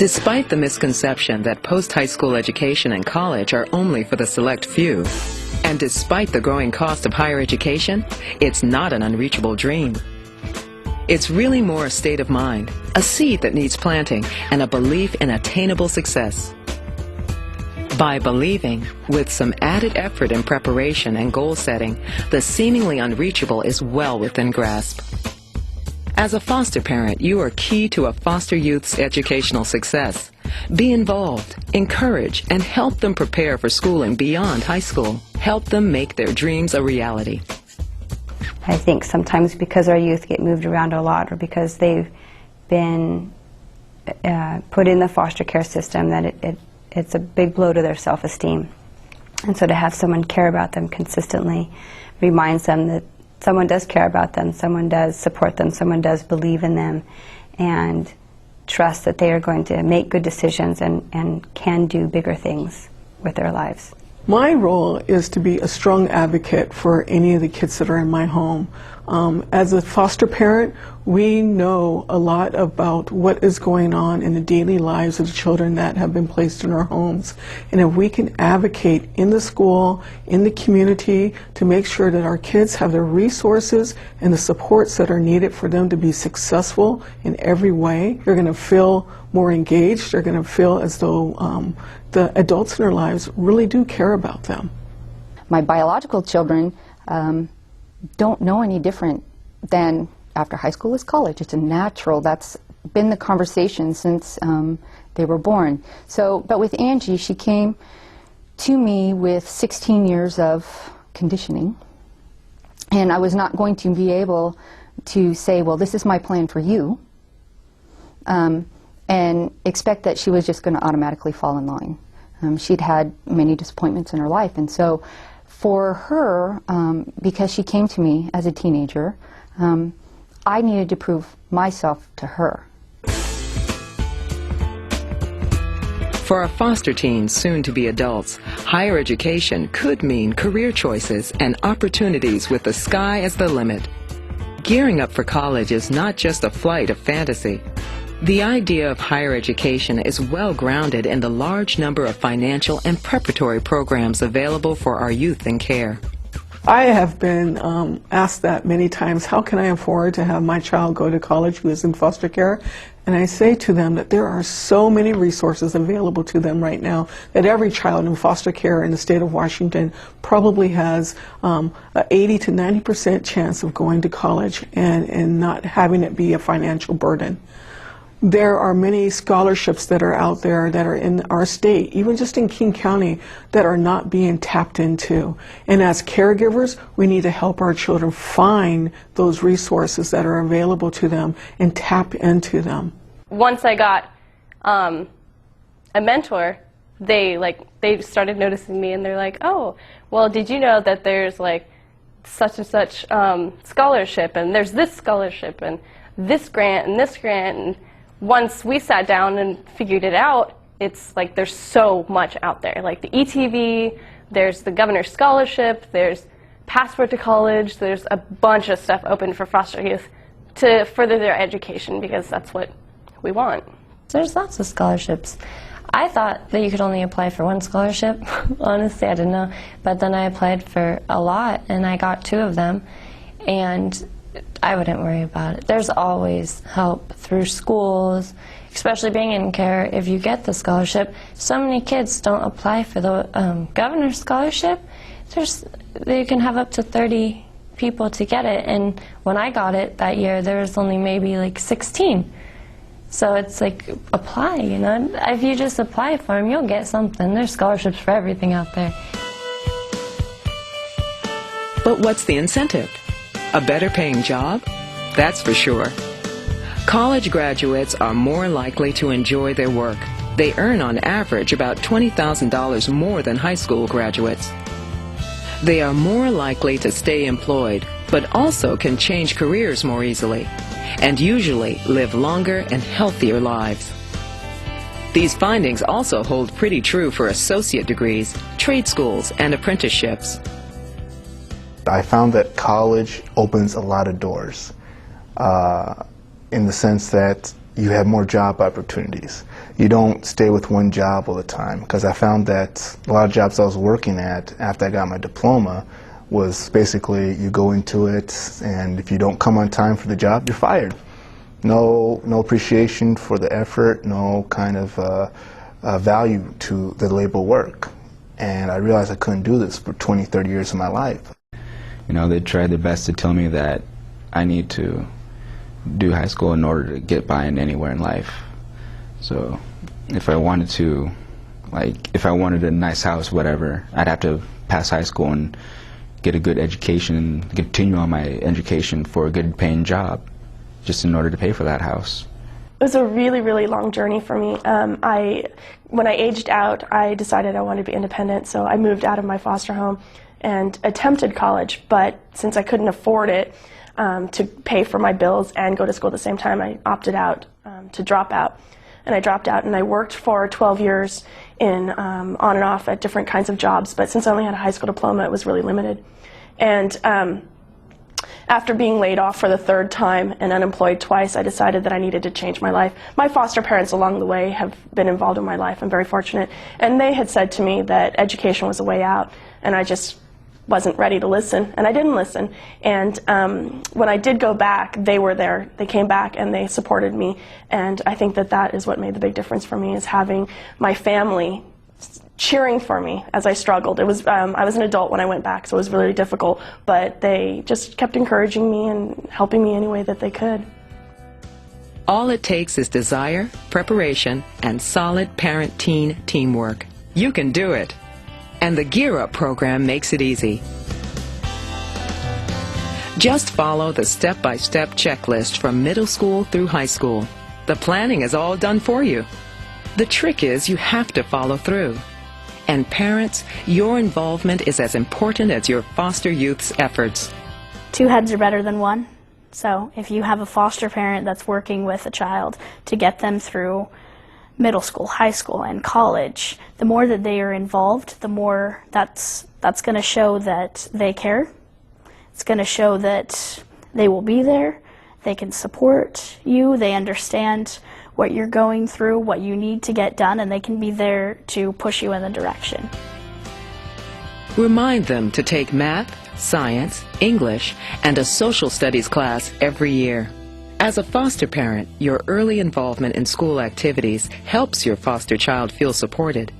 Despite the misconception that post-high school education and college are only for the select few, and despite the growing cost of higher education, it's not an unreachable dream. It's really more a state of mind, a seed that needs planting, and a belief in attainable success. By believing, with some added effort in preparation and goal setting, the seemingly unreachable is well within grasp. As a foster parent, you are key to a foster youth's educational success. Be involved, encourage, and help them prepare for schooling beyond high school. Help them make their dreams a reality. I think sometimes because our youth get moved around a lot, or because they've been put in the foster care system, that it's a big blow to their self-esteem. And so to have someone care about them consistently reminds them that someone does care about them, someone does support them, someone does believe in them, and trust that they are going to make good decisions and can do bigger things with their lives. My role is to be a strong advocate for any of the kids that are in my home. As a foster parent, we know a lot about what is going on in the daily lives of the children that have been placed in our homes. And if we can advocate in the school, in the community, to make sure that our kids have the resources and the supports that are needed for them to be successful in every way, they're going to feel more engaged. They're going to feel as though the adults in their lives really do care about them. My biological children don't know any different than after high school is college. It's a natural. That's been the conversation since they were born. So, but with Angie, she came to me with 16 years of conditioning, and I was not going to be able to say, well, this is my plan for you, and expect that she was just going to automatically fall in line. She'd had many disappointments in her life, and so for her, because she came to me as a teenager, I needed to prove myself to her. For our foster teens, soon to be adults, higher education could mean career choices and opportunities with the sky as the limit. Gearing up for college is not just a flight of fantasy. The idea of higher education is well grounded in the large number of financial and preparatory programs available for our youth in care. I have been asked that many times, how can I afford to have my child go to college who is in foster care? And I say to them that there are so many resources available to them right now that every child in foster care in the state of Washington probably has an 80 to 90% chance of going to college and not having it be a financial burden. There are many scholarships that are out there that are in our state, even just in King County, that are not being tapped into. And as caregivers, we need to help our children find those resources that are available to them and tap into them. Once I got a mentor, they started noticing me, and they're like, oh, well, did you know that there's like such and such scholarship, and there's this scholarship, and this grant, and this grant, and once we sat down and figured it out, it's like there's so much out there. Like the ETV, there's the governor's scholarship, there's passport to college, there's a bunch of stuff open for foster youth to further their education, because that's what we want. There's lots of scholarships. I thought that you could only apply for one scholarship. Honestly, I didn't know. But then I applied for a lot, and I got 2 of them. And I wouldn't worry about it. There's always help through schools, especially being in care. If you get the scholarship, so many kids don't apply for the governor's scholarship. They can have up to 30 people to get it, and when I got it that year, there was only maybe like 16. So it's like, apply, you know. If you just apply for them, you'll get something. There's scholarships for everything out there. But what's the incentive? A better paying job? That's for sure. College graduates are more likely to enjoy their work. They earn on average about $20,000 more than high school graduates. They are more likely to stay employed, but also can change careers more easily, and usually live longer and healthier lives. These findings also hold pretty true for associate degrees, trade schools, and apprenticeships. I found that college opens a lot of doors in the sense that you have more job opportunities. You don't stay with one job all the time, because I found that a lot of jobs I was working at after I got my diploma was basically you go into it, and if you don't come on time for the job, you're fired. No appreciation for the effort, no kind of value to the labor work. And I realized I couldn't do this for 20, 30 years of my life. You know, they tried their best to tell me that I need to do high school in order to get by in anywhere in life. So if I wanted to, like, if I wanted a nice house, whatever, I'd have to pass high school and get a good education and continue on my education for a good paying job, just in order to pay for that house. It was a really, really long journey for me. When I aged out, I decided I wanted to be independent, so I moved out of my foster home and attempted college, but since I couldn't afford it to pay for my bills and go to school at the same time, I opted out to drop out. And I dropped out, and I worked for 12 years in on and off at different kinds of jobs, but since I only had a high school diploma, it was really limited. And after being laid off for the third time and unemployed twice, I decided that I needed to change my life. My foster parents along the way have been involved in my life. I'm very fortunate. And they had said to me that education was a way out, and I just wasn't ready to listen, and I didn't listen. And when I did go back, they were there. They came back and they supported me, and I think that that is what made the big difference for me, is having my family cheering for me as I struggled. It was I was an adult when I went back, so it was really difficult, but they just kept encouraging me and helping me any way that they could. All it takes is desire, preparation, and solid parent-teen teamwork. You can do it. And the Gear Up program makes it easy. Just follow the step-by-step checklist from middle school through high school. The planning is all done for you. The trick is you have to follow through. And parents, your involvement is as important as your foster youth's efforts. 2 heads are better than 1. So if you have a foster parent that's working with a child to get them through middle school, high school, and college, the more that they are involved, the more that's going to show that they care. It's going to show that they will be there, they can support you, they understand what you're going through, what you need to get done, and they can be there to push you in the direction. Remind them to take math, science, English, and a social studies class every year. As a foster parent, your early involvement in school activities helps your foster child feel supported.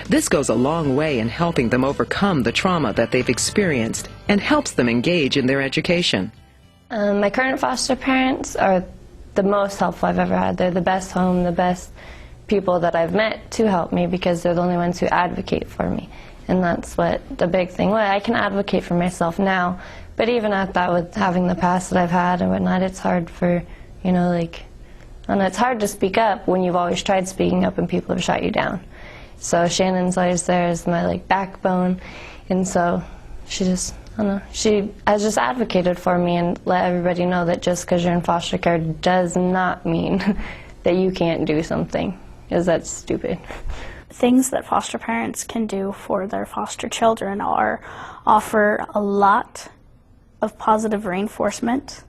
This goes a long way in helping them overcome the trauma that they've experienced and helps them engage in their education. My current foster parents are the most helpful I've ever had. They're the best home, the best people that I've met to help me, because they're the only ones who advocate for me. And that's what the big thing was. I can advocate for myself now, but even at that, with having the past that I've had and whatnot, it's hard for, you know, like, and it's hard to speak up when you've always tried speaking up and people have shot you down. So Shannon's always there as my, like, backbone, and so she just, I don't know, she has just advocated for me and let everybody know that just because you're in foster care does not mean that you can't do something, because that's stupid. Things that foster parents can do for their foster children are offer a lot of positive reinforcement,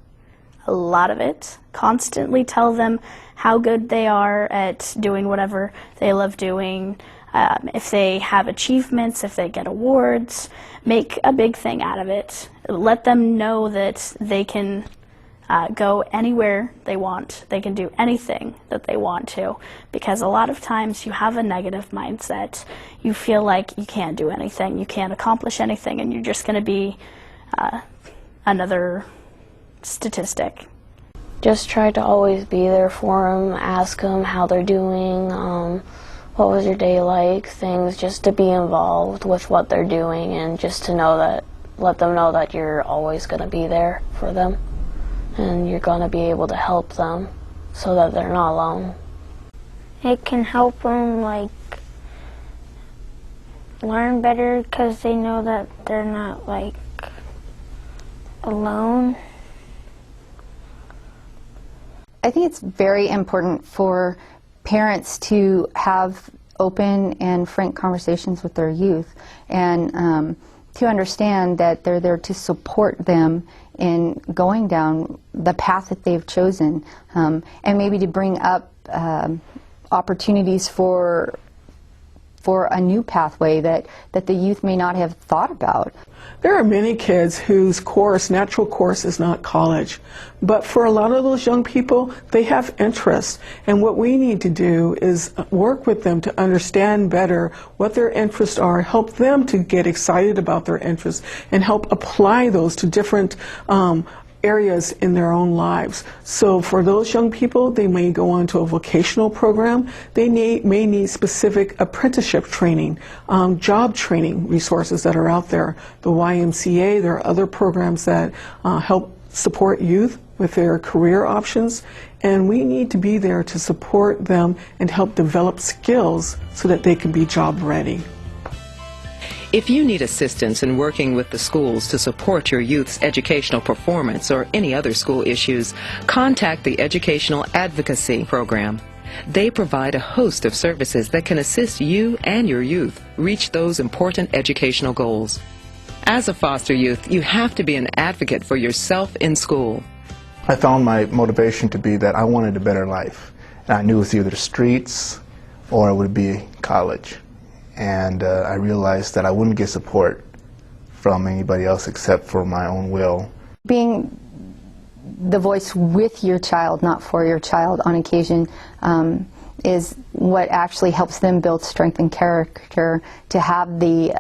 a lot of it. Constantly tell them how good they are at doing whatever they love doing. If they have achievements, if they get awards, make a big thing out of it. Let them know that they can go anywhere they want. They can do anything that they want to, because a lot of times you have a negative mindset. You feel like you can't do anything, you can't accomplish anything, and you're just going to be another statistic. Just try to always be there for them, ask them how they're doing, what was your day like, things, just to be involved with what they're doing, and just to know that, let them know that you're always going to be there for them, and you're going to be able to help them so that they're not alone. It can help them, like, learn better, because they know that they're not, like, alone. I think it's very important for parents to have open and frank conversations with their youth, and to understand that they're there to support them in going down the path that they've chosen, and maybe to bring up opportunities for a new pathway that the youth may not have thought about. There are many kids whose natural course is not college, but for a lot of those young people, they have interests, and what we need to do is work with them to understand better what their interests are, help them to get excited about their interests, and help apply those to different areas in their own lives. So for those young people, they may go on to a vocational program. They may need specific apprenticeship training, job training resources that are out there. The YMCA, there are other programs that help support youth with their career options, and we need to be there to support them and help develop skills so that they can be job ready. If you need assistance in working with the schools to support your youth's educational performance or any other school issues, contact the Educational Advocacy Program. They provide a host of services that can assist you and your youth reach those important educational goals. As a foster youth, you have to be an advocate for yourself in school. I found my motivation to be that I wanted a better life. And I knew it was either the streets or it would be college. And I realized that I wouldn't get support from anybody else except for my own will. Being the voice with your child, not for your child on occasion, is what actually helps them build strength and character, to have the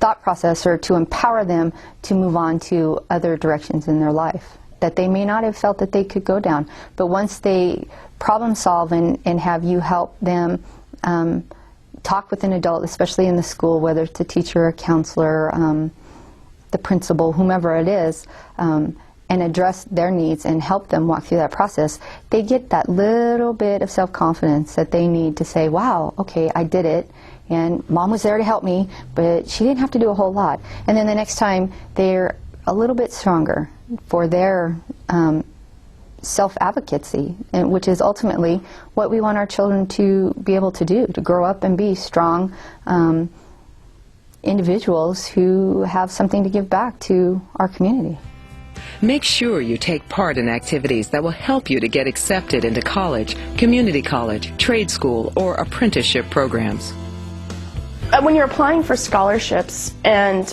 thought process, or to empower them to move on to other directions in their life that they may not have felt that they could go down. But once they problem solve and have you help them talk with an adult, especially in the school, whether it's a teacher, a counselor, the principal, whomever it is, and address their needs and help them walk through that process, they get that little bit of self-confidence that they need to say, wow, okay, I did it, and Mom was there to help me, but she didn't have to do a whole lot. And then the next time, they're a little bit stronger for their self-advocacy, which is ultimately what we want our children to be able to do, to grow up and be strong individuals who have something to give back to our community. Make sure you take part in activities that will help you to get accepted into college, community college, trade school, or apprenticeship programs. When you're applying for scholarships and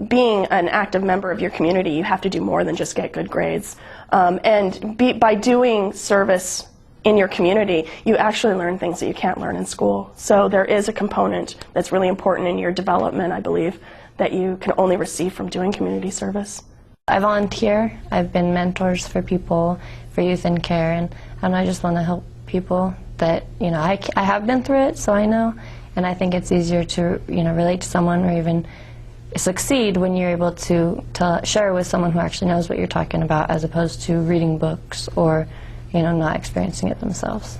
being an active member of your community, you have to do more than just get good grades. By doing service in your community, you actually learn things that you can't learn in school. So there is a component that's really important in your development, I believe, that you can only receive from doing community service. I volunteer. I've been mentors for people, for youth in care, and I just want to help people that, you know, I have been through it, so I know. And I think it's easier to, you know, relate to someone or even succeed when you're able to share with someone who actually knows what you're talking about, as opposed to reading books or, you know, not experiencing it themselves.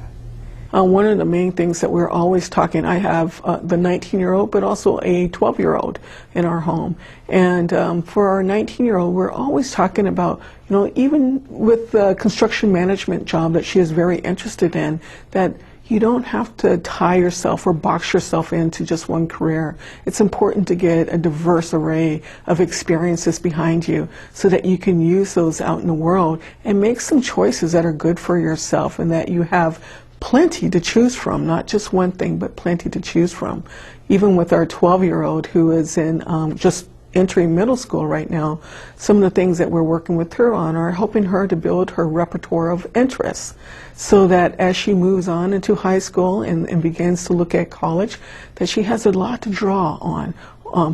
One of the main things that we're always talking, I have the 19-year-old, but also a 12-year-old in our home. And for our 19-year-old, we're always talking about, you know, even with the construction management job that she is very interested in, that you don't have to tie yourself or box yourself into just one career. It's important to get a diverse array of experiences behind you so that you can use those out in the world and make some choices that are good for yourself, and that you have plenty to choose from, not just one thing, but plenty to choose from. Even with our 12-year-old who is in just entering middle school right now, some of the things that we're working with her on are helping her to build her repertoire of interests, so that as she moves on into high school and begins to look at college, that she has a lot to draw on,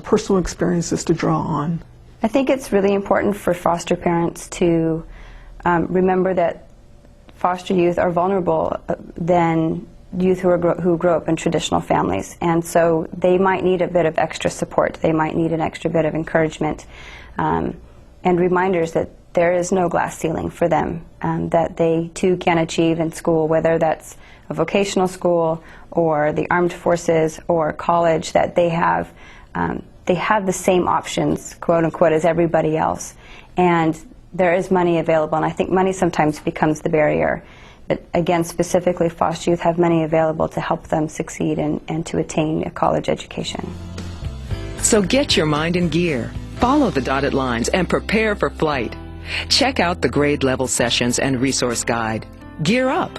personal experiences to draw on. I think it's really important for foster parents to remember that foster youth are vulnerable than youth who grow up in traditional families, and so they might need a bit of extra support. They might need an extra bit of encouragement and reminders that there is no glass ceiling for them, that they too can achieve in school, whether that's a vocational school or the armed forces or college, that they have the same options, quote unquote, as everybody else. And there is money available, and I think money sometimes becomes the barrier. But again, specifically, foster youth have money available to help them succeed and to attain a college education. So get your mind in gear, follow the dotted lines, and prepare for flight. Check out the grade level sessions and resource guide. Gear up!